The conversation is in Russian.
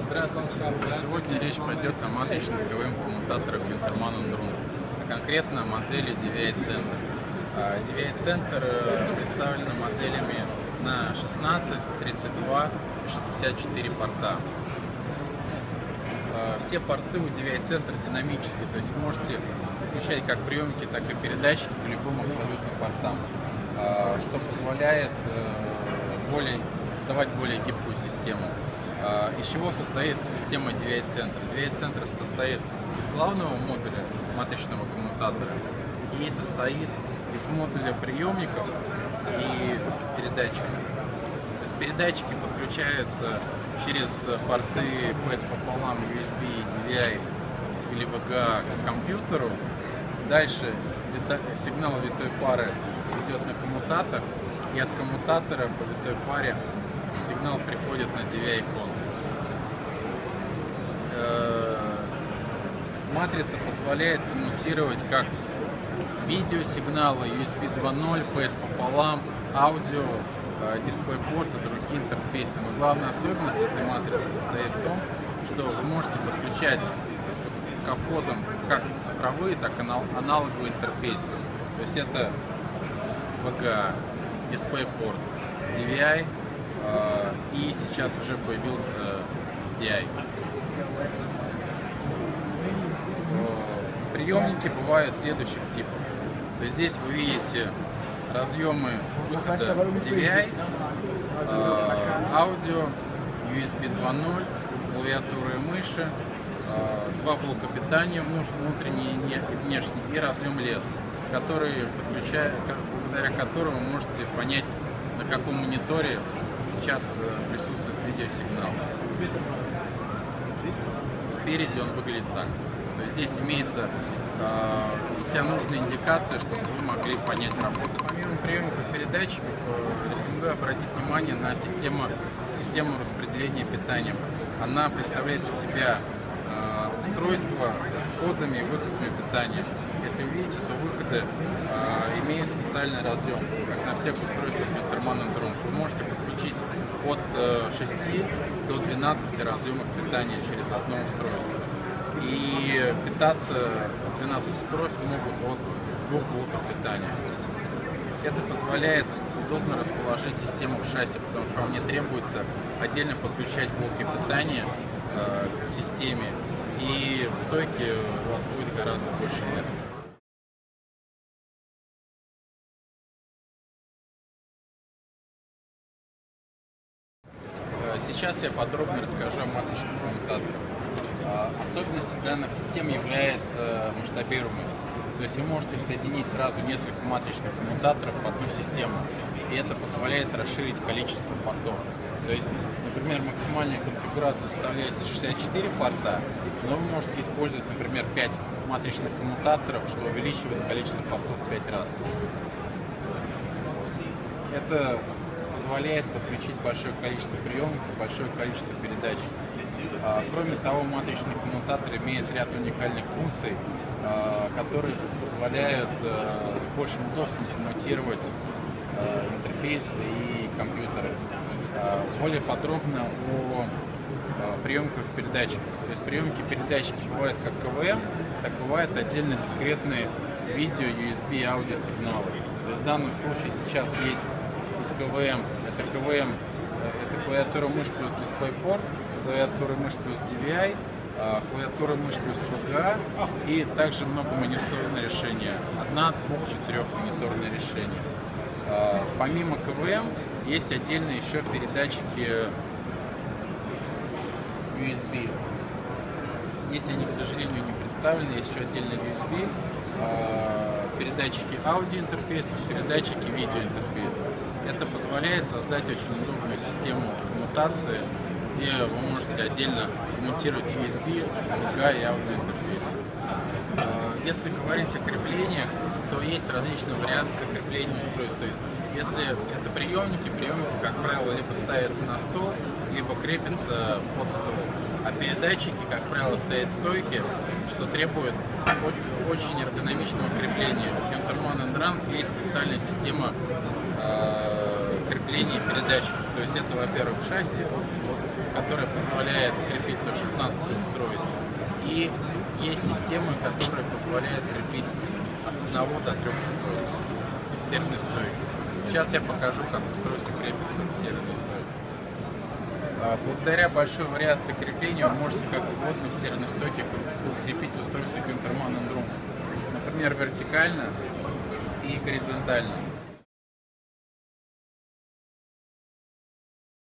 Здравствуйте! Сегодня речь пойдет о матричных КВМ коммутаторах Gintermann & Runge, а конкретно о модели DVI Center. DVI Center представлена моделями на 16, 32 и 64 порта. Все порты у DVI Center динамические, то есть вы можете включать как приемники, так и передатчики по любым абсолютно портам, что позволяет создавать более гибкую систему. Из чего состоит система DVI Center? DVI Center состоит из главного модуля матричного коммутатора и состоит из модуля приемников и передатчиков. То есть передатчики подключаются через порты PS пополам, USB, DVI или VGA к компьютеру. Дальше сигнал витой пары идет на коммутатор, и от коммутатора по витой паре сигнал приходит на DVI-кон. Матрица позволяет коммутировать как видеосигналы, USB 2.0, PS пополам, аудио, DisplayPort и другие интерфейсы. Но главная особенность этой матрицы состоит в том, что вы можете подключать ко входам как цифровые, так и аналоговые интерфейсы. То есть это VGA, DisplayPort, DVI, и сейчас уже появился SDI. Приемники бывают следующих типов. То есть здесь вы видите разъемы выхода DVI, аудио, USB 2.0, клавиатура и мыши, два блока питания, внутренний и внешний, и разъем LED, благодаря которому вы можете понять, на каком мониторе сейчас присутствует видеосигнал. Спереди он выглядит так. То есть здесь имеется вся нужная индикация, чтобы вы могли понять работу. Помимо приемников и передатчиков, рекомендую обратить внимание на систему распределения питания. Она представляет из себя устройство с входами и выходами питания. Если вы видите, то выходы имеют специальный разъем, как на всех устройствах Gintermann & Runge. Вы можете подключить от 6 до 12 разъемов питания через одно устройство. И питаться 12 устройств могут от двух блоков питания. Это позволяет удобно расположить систему в шасси, потому что вам не требуется отдельно подключать блоки питания к системе, и в стойке у вас будет гораздо больше места. Сейчас я подробно расскажу о матричном коммутаторе. Особенностью данных систем является масштабируемость. То есть вы можете соединить сразу несколько матричных коммутаторов в одну систему, и это позволяет расширить количество портов. То есть, например, максимальная конфигурация составляет 64 порта, но вы можете использовать, например, 5 матричных коммутаторов, что увеличивает количество портов в 5 раз. Это позволяет подключить большое количество приемников, большое количество передатчиков. Кроме того, матричный коммутатор имеет ряд уникальных функций, которые позволяют с большим удобством коммутировать интерфейсы и компьютеры. Более подробно о приемках и передатчиках. То есть приемники и передатчики бывают как КВМ, так бывают отдельно дискретные видео, USB и аудиосигналы. То есть в данном случае сейчас есть из КВМ, это клавиатура мышь плюс DisplayPort, клавиатура мышь плюс DVI, клавиатура мышь плюс VGA и также многомониторное решение, 1, 2, 4 мониторное решение. Помимо КВМ есть отдельно еще передатчики USB. Здесь они, к сожалению, не представлены, есть еще отдельно USB, передатчики аудиоинтерфейсов, передатчики видеоинтерфейсов. Это позволяет создать очень удобную систему коммутации, где вы можете отдельно коммутировать USB, VGA и аудиоинтерфейсы. Если говорить о креплениях, то есть различные варианты закрепления устройств. То есть, если это приемники, как правило, либо ставятся на стол, либо крепятся под стол. А передатчики, как правило, стоят стойки, что требует очень эргономичного крепления. У Gintermann & Runge есть специальная система крепления передатчиков. То есть это, во-первых, шасси, которое позволяет крепить до 16 устройств. И есть системы, которые позволяют крепить от 1 до 3 устройств серверной стойки. Сейчас я покажу, как устройство крепится к серверной стойке. Благодаря большой вариации крепления вы можете как угодно в серверной стойке крепить устройство к Interman Androm. Например, вертикально и горизонтально.